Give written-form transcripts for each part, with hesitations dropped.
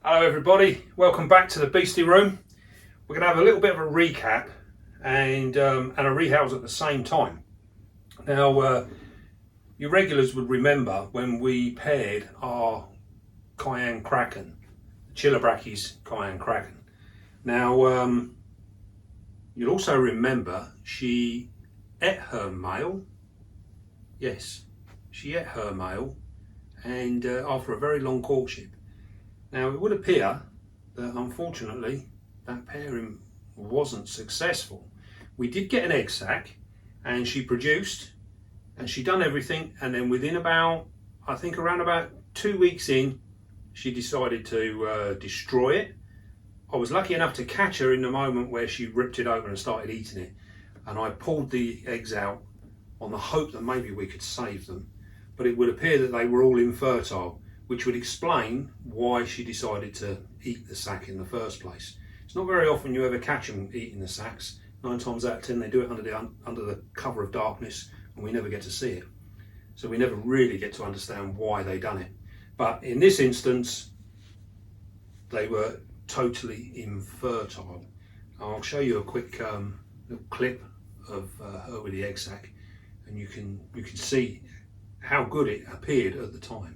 Hello everybody, welcome back to the Beastie Room. We're going to have a little bit of a recap and a rehouse at the same time. Now, your regulars would remember when we paired our kaeng krachan, Chilobrachys kaeng krachan. Now, you'll also remember she ate her male. Yes, she ate her male, and after a very long courtship. Now, it would appear that unfortunately that pairing wasn't successful. We did get an egg sac and she produced and she done everything, and then within about, I think around about 2 weeks in, she decided to destroy it. I was lucky enough to catch her in the moment where she ripped it open and started eating it, and I pulled the eggs out on the hope that maybe we could save them, but it would appear that they were all infertile, which would explain why she decided to eat the sac in the first place. It's not very often you ever catch them eating the sacs. 9 times out of 10 they do it under the cover of darkness, and we never get to see it. So we never really get to understand why they done it. But in this instance, they were totally infertile. I'll show you a quick little clip of her with the egg sac, and you can see how good it appeared at the time.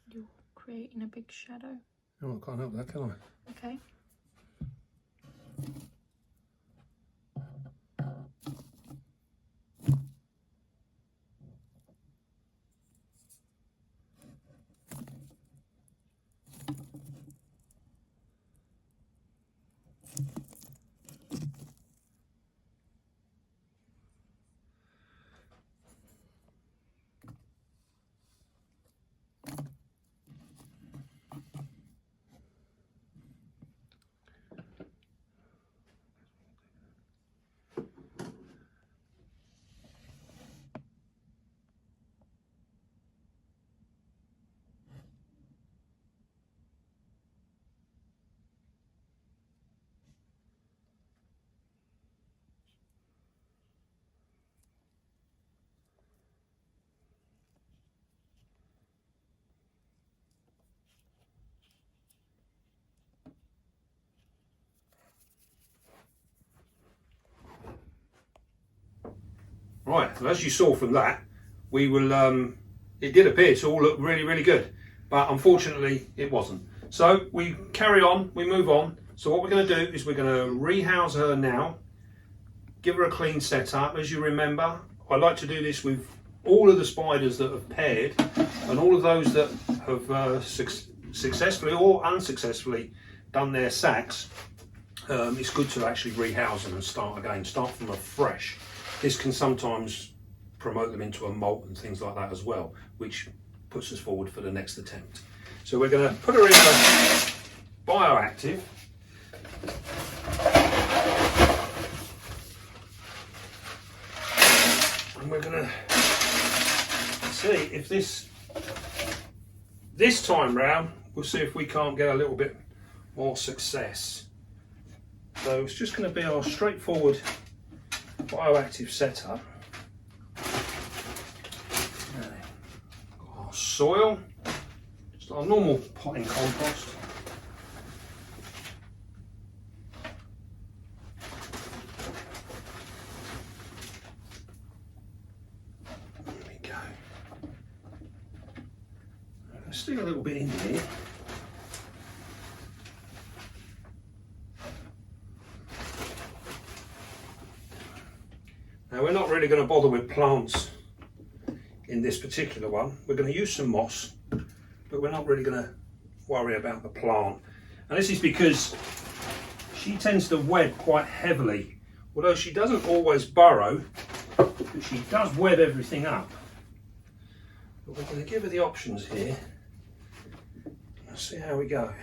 You're creating a big shadow. Oh, I can't help that, can I? Okay. Right, so as you saw from that, we will. It did appear to all look really, really good, but unfortunately it wasn't. So we carry on, we move on. So what we're going to do is we're going to rehouse her now, give her a clean setup. As you remember, I like to do this with all of the spiders that have paired, and all of those that have successfully or unsuccessfully done their sacs. It's good to actually rehouse them and start again, start from afresh. This can sometimes promote them into a molt and things like that as well, which puts us forward for the next attempt. So we're going to put her in a bioactive. And we're going to see if this time round, we'll see if we can't get a little bit more success. So it's just going to be our straightforward bioactive setup. Our soil, just our normal potting compost. There we go. Let's stick a little bit in here. Now, we're not really going to bother with plants in this particular one. We're going to use some moss, but we're not really going to worry about the plant. And this is because she tends to web quite heavily. Although she doesn't always burrow, but she does web everything up. But we're going to give her the options here. Let's see how we go.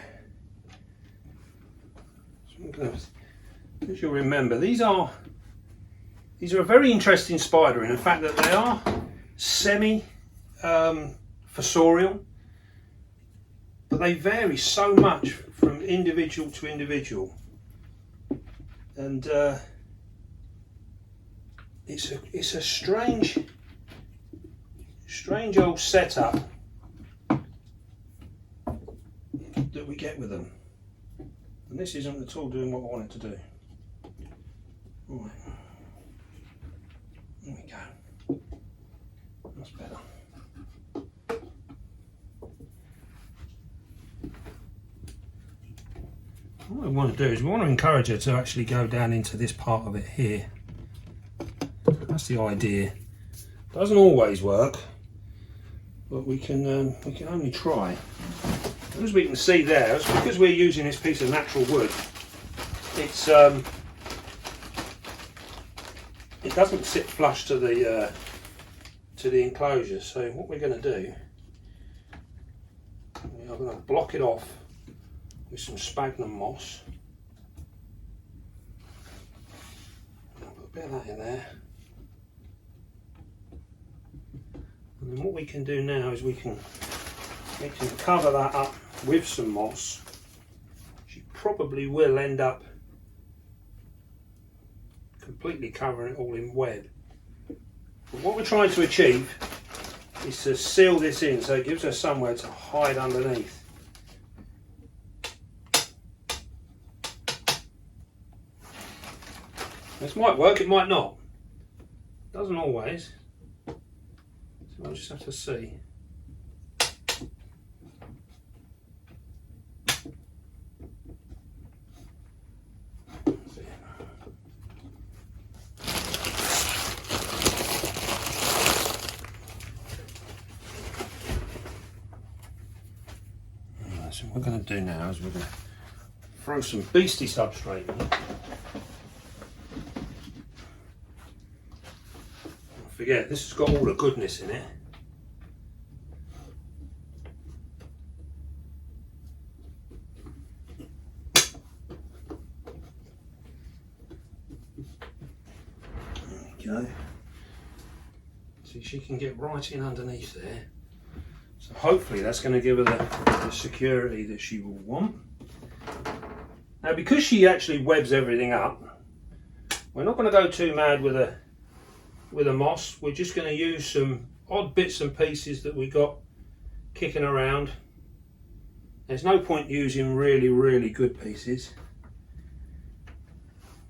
So I'm going to, as you'll remember, these are a very interesting spider in the fact that they are semi-fossorial, but they vary so much from individual to individual, and it's a strange old setup that we get with them, and this isn't at all doing what I want it to do. Right, there we go. That's better. What we want to do is we want to encourage her to actually go down into this part of it here. That's the idea. Doesn't always work, but we can only try. As we can see there, it's because we're using this piece of natural wood, it doesn't sit flush to the enclosure. So what we're going to do, I'm going to block it off with some sphagnum moss. I'll put a bit of that in there. And then what we can do now is we can cover that up with some moss. She probably will end up completely covering it all in web. But what we're trying to achieve is to seal this in so it gives her somewhere to hide underneath. This might work, it might not. Doesn't always. So I'll just have to see. So what we're going to do now is we're going to throw some beastie substrate in. Don't forget, this has got all the goodness in it. There we go. See, she can get right in underneath there. So hopefully that's going to give her the security that she will want. Now, because she actually webs everything up, we're not going to go too mad with a moss. We're just going to use some odd bits and pieces that we got kicking around. There's no point using really, really good pieces,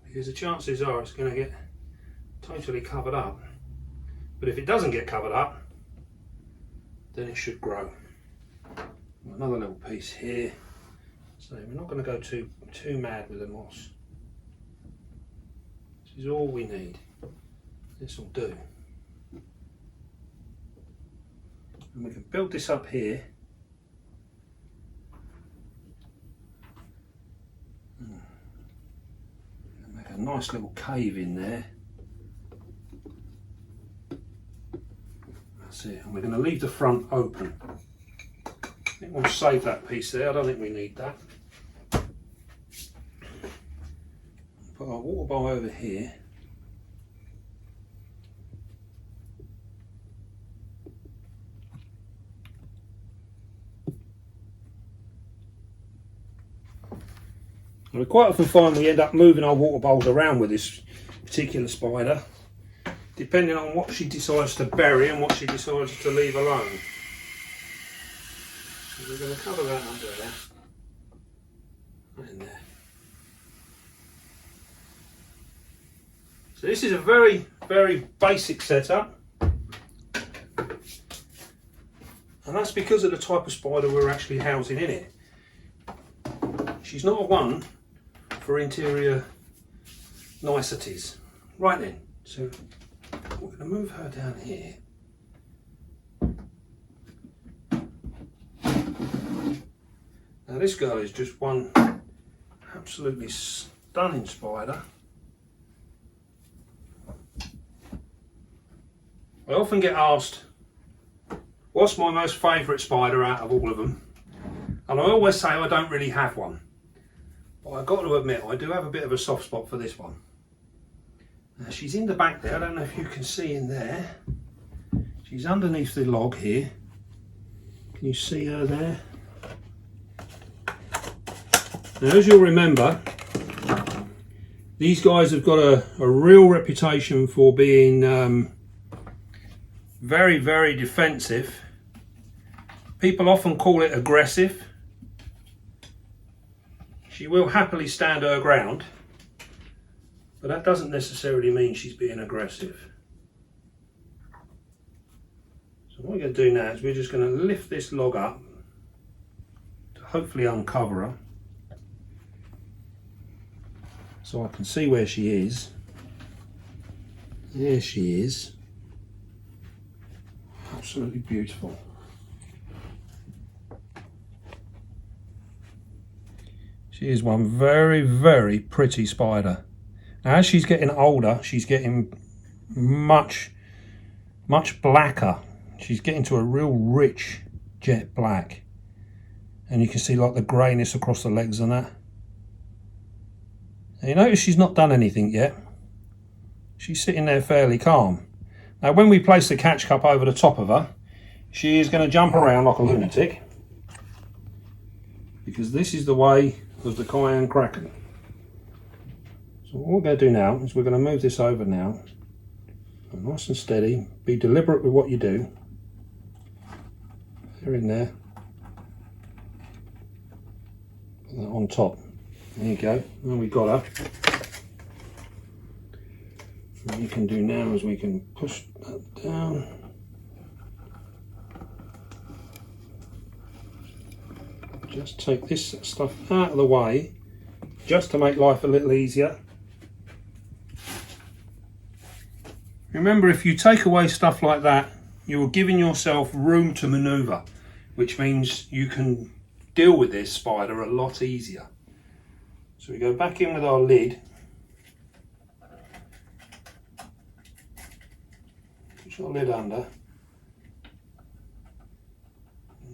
because the chances are it's going to get totally covered up. But if it doesn't get covered up, then it should grow. Another little piece here. So we're not going to go too mad with the moss. This is all we need. This will do. And we can build this up here. And make a nice little cave in there. That's it. And we're going to leave the front open. I think we'll save that piece there. I don't think we need that. Put our water bowl over here. And we quite often find we end up moving our water bowls around with this particular spider, depending on what she decides to bury and what she decides to leave alone. So we're going to cover that under there. Right in there. So this is a very, very basic setup. And that's because of the type of spider we're actually housing in it. She's not a one for interior niceties. Right then, so we're going to move her down here. Now this girl is just one absolutely stunning spider. I often get asked, what's my most favourite spider out of all of them? And I always say I don't really have one. But I've got to admit, I do have a bit of a soft spot for this one. Now she's in the back there, I don't know if you can see in there. She's underneath the log here. Can you see her there? Now, as you'll remember, these guys have got a real reputation for being very, very defensive. People often call it aggressive. She will happily stand her ground, but that doesn't necessarily mean she's being aggressive. So what we're going to do now is we're just going to lift this log up to hopefully uncover her, so I can see where she is. There she is. Absolutely beautiful. She is one very, very pretty spider. Now, as she's getting older, she's getting much blacker. She's getting to a real rich jet black. And you can see like the greyness across the legs and that. Now, you notice she's not done anything yet. She's sitting there fairly calm. Now, when we place the catch cup over the top of her, she is going to jump around like a lunatic, because this is the way of the kaeng krachan. So what we're going to do now is we're going to move this over now. Nice and steady. Be deliberate with what you do. They're in there. Put that on top. There you go. And we got her. What we can do now is we can push that down. Just take this stuff out of the way, just to make life a little easier. Remember, if you take away stuff like that, you're giving yourself room to maneuver, which means you can deal with this spider a lot easier. So we go back in with our lid. Push our lid under.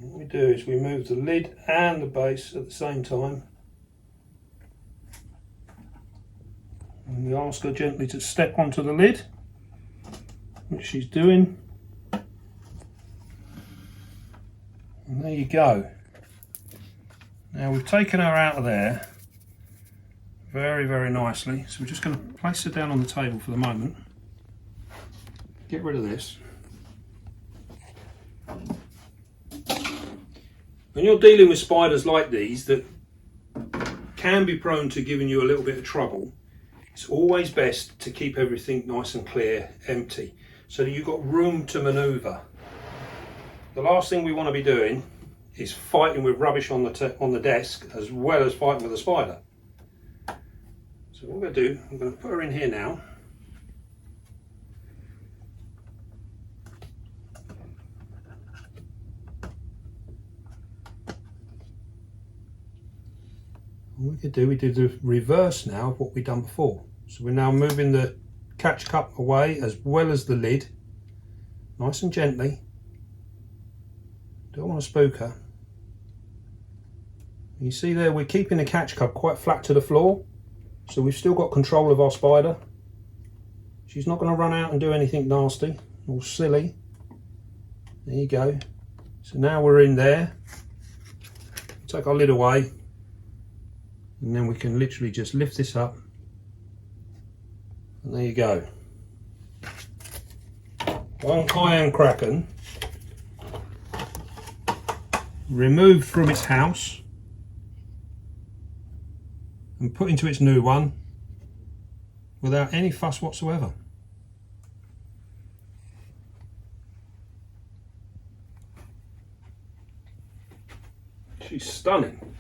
What we do is we move the lid and the base at the same time. And we ask her gently to step onto the lid, which she's doing. And there you go. Now we've taken her out of there very, very nicely. So we're just going to place her down on the table for the moment. Get rid of this. When you're dealing with spiders like these that can be prone to giving you a little bit of trouble, it's always best to keep everything nice and clear, empty, so that you've got room to manoeuvre. The last thing we want to be doing is fighting with rubbish on the desk, as well as fighting with a spider. So what we're going to do, I'm going to put her in here now. What we could do, we did the reverse now of what we've done before. So we're now moving the catch cup away as well as the lid, nice and gently. Don't want to spook her. You see there, we're keeping the catch cup quite flat to the floor, so we've still got control of our spider. She's not going to run out and do anything nasty or silly. There you go. So now we're in there. Take our lid away. And then we can literally just lift this up, and there you go. One kaeng krachan removed from its house and put into its new one without any fuss whatsoever. She's stunning.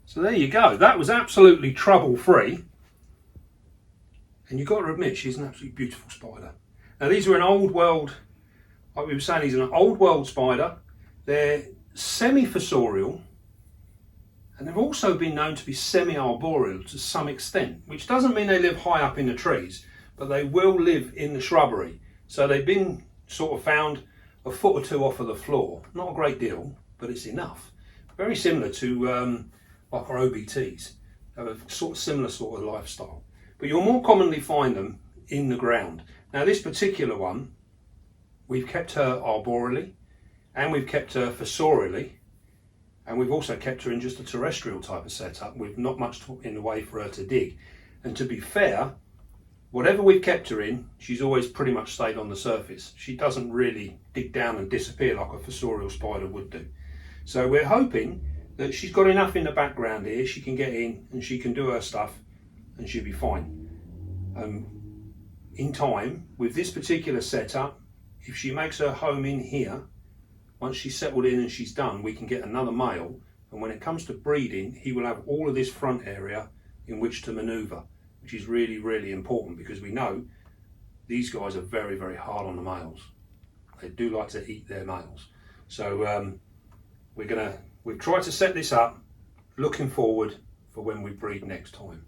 So there you go. That was absolutely trouble-free. And you've got to admit, she's an absolutely beautiful spider. Now, these are an old world, like we were saying, these are an old world spider. They're semi-fossorial, and they've also been known to be semi-arboreal to some extent, which doesn't mean they live high up in the trees, but they will live in the shrubbery. So they've been sort of found a foot or two off of the floor. Not a great deal, but it's enough. Very similar to like our OBTs. Have a similar sort of lifestyle. But you'll more commonly find them in the ground. Now this particular one, we've kept her arboreally, and we've kept her fossorially, and we've also kept her in just a terrestrial type of setup with not much in the way for her to dig. And to be fair, whatever we've kept her in, she's always pretty much stayed on the surface. She doesn't really dig down and disappear like a fossorial spider would do. So we're hoping that she's got enough in the background here, she can get in and she can do her stuff and she'll be fine. In time, with this particular setup, if she makes her home in here, once she's settled in and she's done, we can get another male, and when it comes to breeding, he will have all of this front area in which to maneuver, which is really, really important, because we know these guys are very, very hard on the males. They do like to eat their males. So we've tried to set this up looking forward for when we breed next time.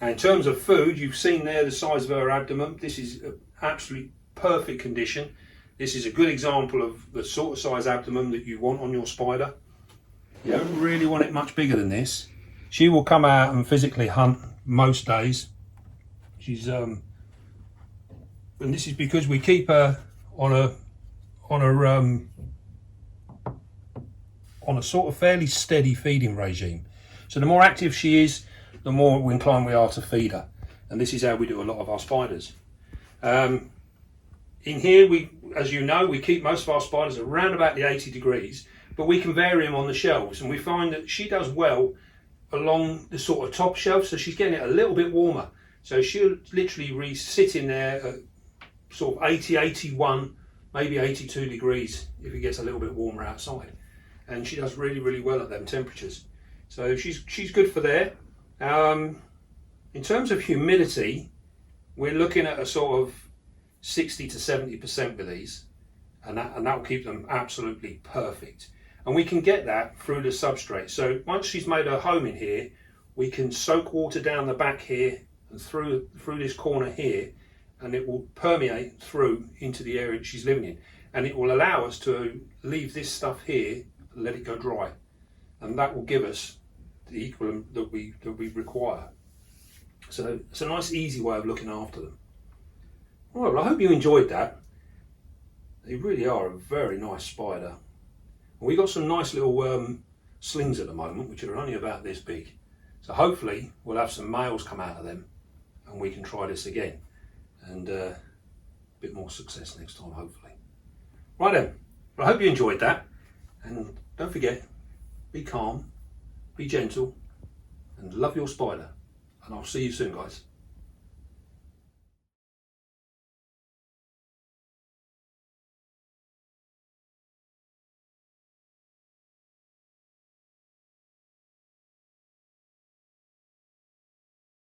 And in terms of food, you've seen there the size of her abdomen. This is absolutely perfect condition. This is a good example of the sort of size abdomen that you want on your spider. You don't really want it much bigger than this. She will come out and physically hunt most days. She's and this is because we keep her on a sort of fairly steady feeding regime. So the more active she is, the more inclined we are to feed her. And this is how we do a lot of our spiders. In here, as you know, we keep most of our spiders around about the 80 degrees, but we can vary them on the shelves, and we find that she does well along the sort of top shelf, so she's getting it a little bit warmer. So she'll literally sit in there at sort of 80, 81, maybe 82 degrees if it gets a little bit warmer outside. And she does really, really well at them temperatures. So she's good for there. In terms of humidity, we're looking at a sort of 60 to 70% with these, and that will keep them absolutely perfect. And we can get that through the substrate. So once she's made her home in here, we can soak water down the back here and through this corner here, and it will permeate through into the area that she's living in, and it will allow us to leave this stuff here and let it go dry, and that will give us the equivalent that we require. So it's a nice easy way of looking after them. All right, well, I hope you enjoyed that. They really are a very nice spider. We got some nice little slings at the moment, which are only about this big. So hopefully we'll have some males come out of them and we can try this again, and a bit more success next time, hopefully. Right then, well, I hope you enjoyed that, and don't forget, be calm, be gentle, and love your spider. And I'll see you soon, guys.